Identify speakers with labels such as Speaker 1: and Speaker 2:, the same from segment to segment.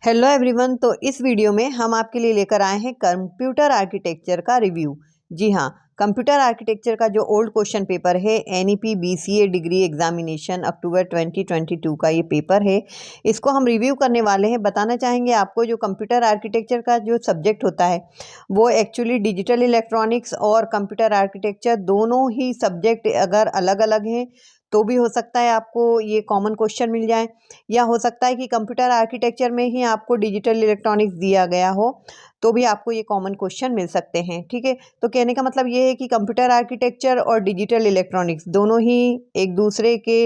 Speaker 1: Hello everyone. तो इस video में हम आपके लिए लेकर आए हैं कंप्यूटर आर्किटेक्चर का रिव्यू। जी हाँ, कंप्यूटर आर्किटेक्चर का जो ओल्ड क्वेश्चन पेपर है एनईपी बीसीए डिग्री एग्जामिनेशन अक्टूबर 2022 का ये पेपर है, इसको हम रिव्यू करने वाले हैं। बताना चाहेंगे आपको जो कंप्यूटर आर्किटेक्चर का जो सब्जेक्ट होता है वो एक्चुअली डिजिटल इलेक्ट्रॉनिक्स और कंप्यूटर आर्किटेक्चर दोनों ही सब्जेक्ट अगर अलग अलग हैं तो भी हो सकता है आपको ये कॉमन क्वेश्चन मिल जाए, या हो सकता है कि कंप्यूटर आर्किटेक्चर में ही आपको डिजिटल इलेक्ट्रॉनिक्स दिया गया हो तो भी आपको ये कॉमन क्वेश्चन मिल सकते हैं। ठीक है, तो कहने का मतलब ये है कि कंप्यूटर आर्किटेक्चर और डिजिटल इलेक्ट्रॉनिक्स दोनों ही एक दूसरे के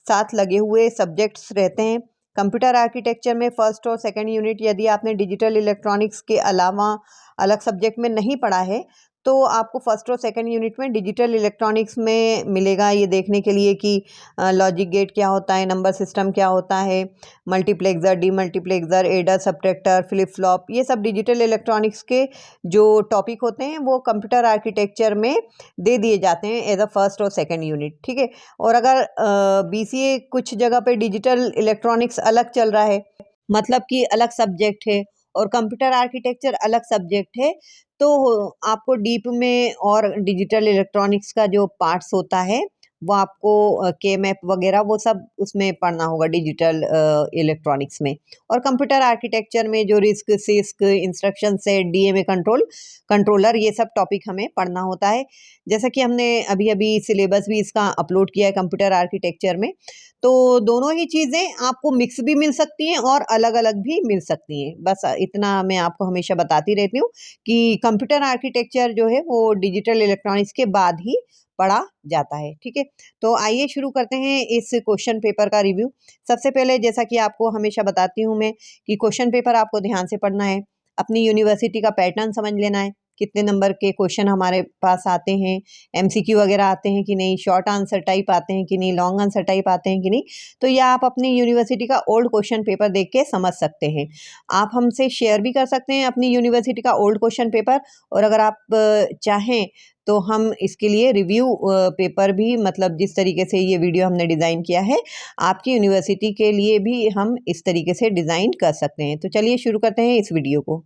Speaker 1: साथ लगे हुए सब्जेक्ट्स रहते हैं। कंप्यूटर आर्किटेक्चर में फर्स्ट और सेकंड यूनिट यदि आपने डिजिटल इलेक्ट्रॉनिक्स के अलावा अलग सब्जेक्ट में नहीं पढ़ा है तो आपको फर्स्ट और सेकंड यूनिट में डिजिटल इलेक्ट्रॉनिक्स में मिलेगा, ये देखने के लिए कि लॉजिक गेट क्या होता है, नंबर सिस्टम क्या होता है, multiplexer, demultiplexer, adder, subtractor, flip flop, ये सब डिजिटल इलेक्ट्रॉनिक्स के जो टॉपिक होते हैं वो कंप्यूटर आर्किटेक्चर में दे दिए जाते हैं एज अ फर्स्ट और सेकंड यूनिट। ठीक है, और अगर बीसीए कुछ जगह पे डिजिटल इलेक्ट्रॉनिक्स अलग चल रहा है, मतलब कि अलग सब्जेक्ट है, और कंप्यूटर आर्किटेक्चर अलग सब्जेक्ट है, तो आपको डीप में और डिजिटल इलेक्ट्रॉनिक्स का जो पार्ट्स होता है वो आपको के मैप वगैरह वो सब उसमें पढ़ना होगा डिजिटल इलेक्ट्रॉनिक्स में। और कंप्यूटर आर्किटेक्चर में जो risk six instruction set DMA controller ये सब टॉपिक हमें पढ़ना होता है। जैसा कि हमने अभी अभी सिलेबस भी इसका अपलोड किया है कंप्यूटर आर्किटेक्चर में, तो दोनों ही चीज़ें आपको मिक्स भी मिल सकती हैं और अलग अलग भी मिल सकती हैं। बस इतना मैं आपको हमेशा बताती रहती हूँ कि कंप्यूटर आर्किटेक्चर जो है वो डिजिटल इलेक्ट्रॉनिक्स के बाद ही पढ़ा जाता है। ठीक है, तो आइए शुरू करते हैं इस क्वेश्चन पेपर का रिव्यू। सबसे पहले जैसा कि आपको हमेशा बताती हूँ मैं कि क्वेश्चन पेपर आपको ध्यान से पढ़ना है, अपनी यूनिवर्सिटी का पैटर्न समझ लेना है, कितने नंबर के क्वेश्चन हमारे पास आते हैं, एमसीक्यू वगैरह आते हैं कि नहीं, शॉर्ट आंसर टाइप आते हैं कि नहीं, लॉन्ग आंसर टाइप आते हैं कि नहीं। तो यह आप अपनी यूनिवर्सिटी का ओल्ड क्वेश्चन पेपर देख के समझ सकते हैं। आप हमसे शेयर भी कर सकते हैं अपनी यूनिवर्सिटी का ओल्ड क्वेश्चन पेपर, और अगर आप चाहें तो हम इसके लिए रिव्यू पेपर भी, मतलब जिस तरीके से ये वीडियो हमने डिज़ाइन किया है आपकी यूनिवर्सिटी के लिए भी हम इस तरीके से डिज़ाइन कर सकते हैं। तो चलिए शुरू करते हैं इस वीडियो को।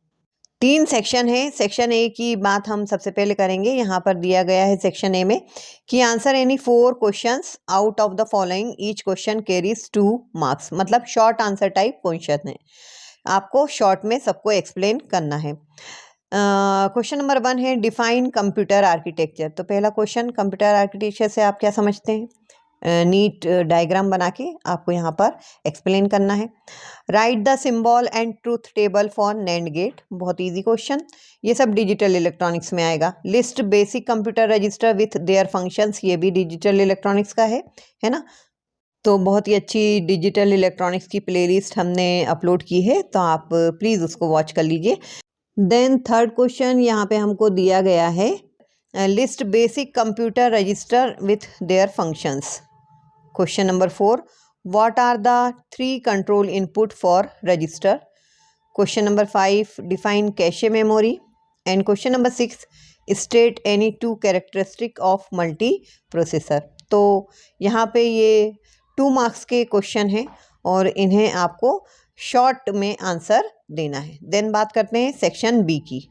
Speaker 1: 3 सेक्शन है। सेक्शन ए की बात हम सबसे पहले करेंगे। यहाँ पर दिया गया है सेक्शन ए में कि answer any 4 questions out of the following, each question carries 2 marks, मतलब शॉर्ट आंसर टाइप क्वेश्चन है, आपको शॉर्ट में सबको एक्सप्लेन करना है। क्वेश्चन नंबर 1 है डिफाइन कंप्यूटर आर्किटेक्चर। तो पहला क्वेश्चन, कंप्यूटर आर्किटेक्चर से आप क्या समझते हैं? नीट डायग्राम बना के आपको यहाँ पर एक्सप्लेन करना है। Right the symbol and truth table for NAND gate, बहुत इजी क्वेश्चन, ये सब डिजिटल इलेक्ट्रॉनिक्स में आएगा। List basic computer register with their functions, ये भी डिजिटल इलेक्ट्रॉनिक्स का है ना। तो बहुत ही अच्छी डिजिटल इलेक्ट्रॉनिक्स की प्लेलिस्ट हमने अपलोड की है, तो आप प्लीज़ उसको वॉच कर लीजिए। देन थर्ड क्वेश्चन यहाँ पे हमको दिया गया है, list basic computer register with their functions. Question number 4, what are the 3 control input for register. Question number 5, define cache memory. And question number 6, state any 2 characteristic of multi processor. तो यहाँ पे ये 2 मार्क्स के question हैं और इन्हें आपको short में आंसर देना है। देन बात करते हैं सेक्शन बी की।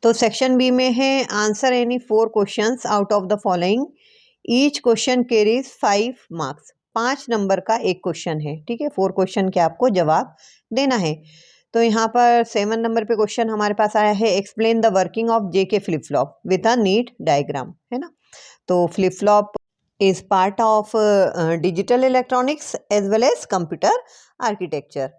Speaker 1: तो सेक्शन बी में है answer any 4 questions out of the following, each question carries 5 marks, 5 number का एक क्वेश्चन है। ठीक है, 4 क्वेश्चन के आपको जवाब देना है। तो यहाँ पर 7 नंबर पे क्वेश्चन हमारे पास आया है, explain the working of JK flip flop with a neat diagram, है ना। तो flip flop is part of digital electronics as well as computer architecture.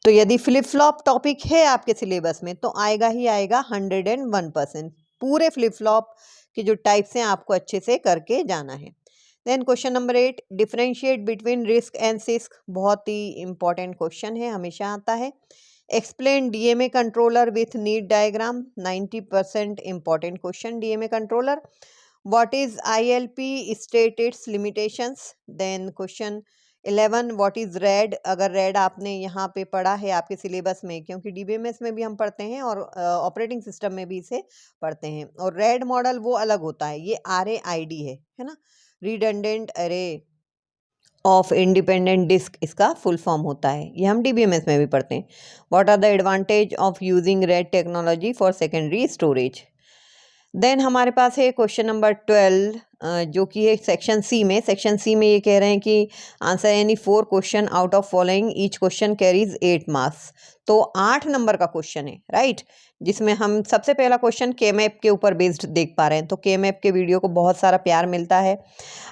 Speaker 1: तो यदि फ्लिप फ्लॉप टॉपिक है आपके सिलेबस में तो आएगा ही आएगा 101%। पूरे फ्लिप फ्लॉप के जो टाइप्स हैं आपको अच्छे से करके जाना है। Then question number 8, differentiate between RISC and CISC, बहुत ही इंपॉर्टेंट क्वेश्चन है, हमेशा आता है। Explain DMA controller with neat diagram, 90% important question DMA controller. What is ILP, state its limitations. Then question 11, what is RAID. अगर RAID आपने यहाँ पे पढ़ा है आपके सिलेबस में, क्योंकि डीबीएमएस में भी हम पढ़ते हैं और ऑपरेटिंग सिस्टम में भी इसे पढ़ते हैं, और रेड मॉडल वो अलग होता है, ये RAID है ना, redundant array of independent disk इसका फुल फॉर्म होता है, ये हम डीबीएमएस में भी पढ़ते हैं। What are the advantage of using RAID technology for secondary storage. Then हमारे पास है क्वेश्चन नंबर 12 जो कि है सेक्शन सी में। सेक्शन सी में ये कह रहे हैं कि answer any 4 question out of following, each question carries 8 marks. तो 8 नंबर का क्वेश्चन है, राइट, जिसमें हम सबसे पहला क्वेश्चन के मैप के ऊपर बेस्ड देख पा रहे हैं। तो के मैप के वीडियो को बहुत सारा प्यार मिलता है।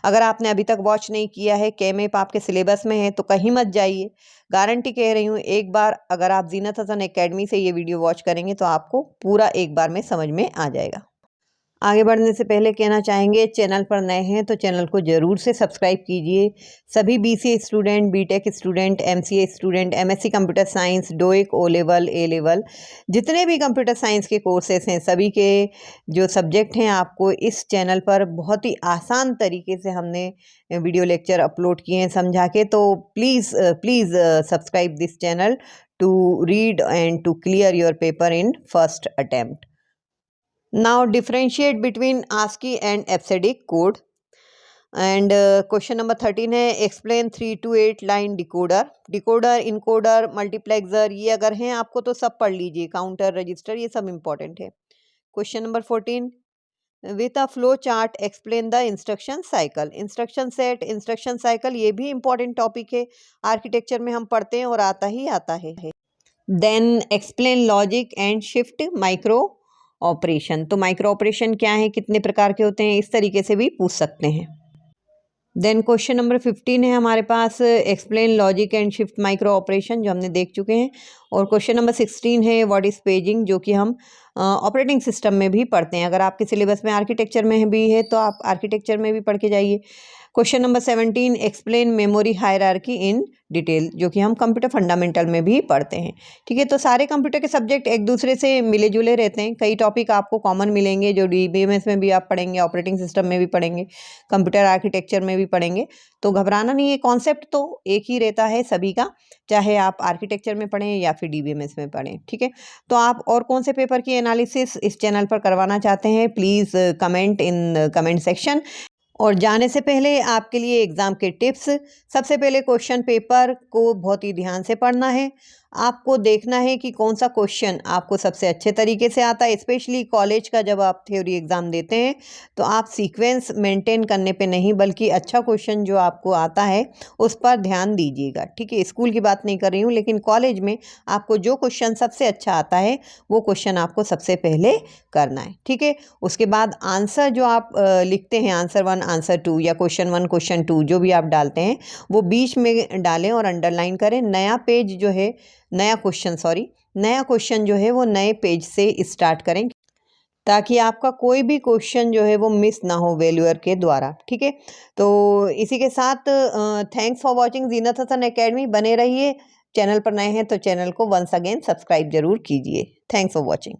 Speaker 1: अगर आपने अभी तक वॉच नहीं किया है, के मैप आपके सिलेबस में है तो कहीं मत जाइए, गारंटी कह रही हूँ। एक बार अगर आप जीनत हसन एकेडमी से ये वीडियो वॉच करेंगे तो आपको पूरा एक बार में समझ में आ जाएगा। आगे बढ़ने से पहले कहना चाहेंगे, चैनल पर नए हैं तो चैनल को ज़रूर से सब्सक्राइब कीजिए। सभी BCA student, BTech student, MCA student, MSc computer science, DOEACC, O level, A level, जितने भी कंप्यूटर साइंस के कोर्सेस हैं, सभी के जो सब्जेक्ट हैं आपको इस चैनल पर बहुत ही आसान तरीके से हमने वीडियो लेक्चर अपलोड किए हैं समझा के। तो please subscribe this channel to read and to clear your paper in first attempt. Now differentiate between ASCII and EBCDIC code. And question number 13 है explain 3 to 8 line decoder. Decoder, encoder, multiplexer, ये अगर हैं आपको तो सब पढ़ लीजिए, counter, register, ये सब इम्पोर्टेंट है। Question number 14 with a flow chart explain the instruction cycle. Instruction set, instruction cycle, ये भी इम्पोर्टेंट टॉपिक है, आर्किटेक्चर में हम पढ़ते हैं और आता ही आता है। Then explain logic and shift micro operation. तो माइक्रो ऑपरेशन क्या है, कितने प्रकार के होते हैं, इस तरीके से भी पूछ सकते हैं। देन क्वेश्चन नंबर 15 है हमारे पास explain logic and shift micro operation, जो हमने देख चुके हैं। और क्वेश्चन नंबर 16 है व्हाट इज़ पेजिंग, जो कि हम ऑपरेटिंग सिस्टम में भी पढ़ते हैं। अगर आपके सिलेबस में आर्किटेक्चर में भी है तो आप आर्किटेक्चर में भी पढ़ के जाइए। Question number 17 explain memory hierarchy in detail, जो कि हम कंप्यूटर फंडामेंटल में भी पढ़ते हैं। ठीक है, तो सारे कंप्यूटर के सब्जेक्ट एक दूसरे से मिले जुले रहते हैं। कई टॉपिक आपको कॉमन मिलेंगे जो डीबीएमएस में भी आप पढ़ेंगे, ऑपरेटिंग सिस्टम में भी पढ़ेंगे, कंप्यूटर आर्किटेक्चर में भी पढ़ेंगे। तो घबराना नहीं है, कॉन्सेप्ट तो एक ही रहता है सभी का, चाहे आप आर्किटेक्चर में पढ़ें या फिर डीबीएमएस में पढ़ें। ठीक है, तो आप और कौन से पेपर की एनालिसिस इस चैनल पर करवाना चाहते हैं, please comment in comment section. और जाने से पहले आपके लिए एग्ज़ाम के टिप्स। सबसे पहले क्वेश्चन पेपर को बहुत ही ध्यान से पढ़ना है। आपको देखना है कि कौन सा क्वेश्चन आपको सबसे अच्छे तरीके से आता है। स्पेशली कॉलेज का जब आप थ्योरी एग्ज़ाम देते हैं तो आप सीक्वेंस मेंटेन करने पे नहीं, बल्कि अच्छा क्वेश्चन जो आपको आता है उस पर ध्यान दीजिएगा। ठीक है, स्कूल की बात नहीं कर रही हूँ, लेकिन कॉलेज में आपको जो क्वेश्चन सबसे अच्छा आता है वो क्वेश्चन आपको सबसे पहले करना है। ठीक है, उसके बाद आंसर जो आप लिखते हैं, आंसर 1, आंसर 2 या क्वेश्चन 1, क्वेश्चन 2 जो भी आप डालते हैं वो बीच में डालें और अंडरलाइन करें। नया पेज जो है, नया क्वेश्चन जो है वो नए पेज से स्टार्ट करें, ताकि आपका कोई भी क्वेश्चन जो है वो मिस ना हो वैल्यूअर के द्वारा। ठीक है, तो इसी के साथ thanks for watching Zeenat Hasan academy. बने रहिए, चैनल पर नए हैं तो चैनल को वंस अगेन सब्सक्राइब जरूर कीजिए। Thanks for watching.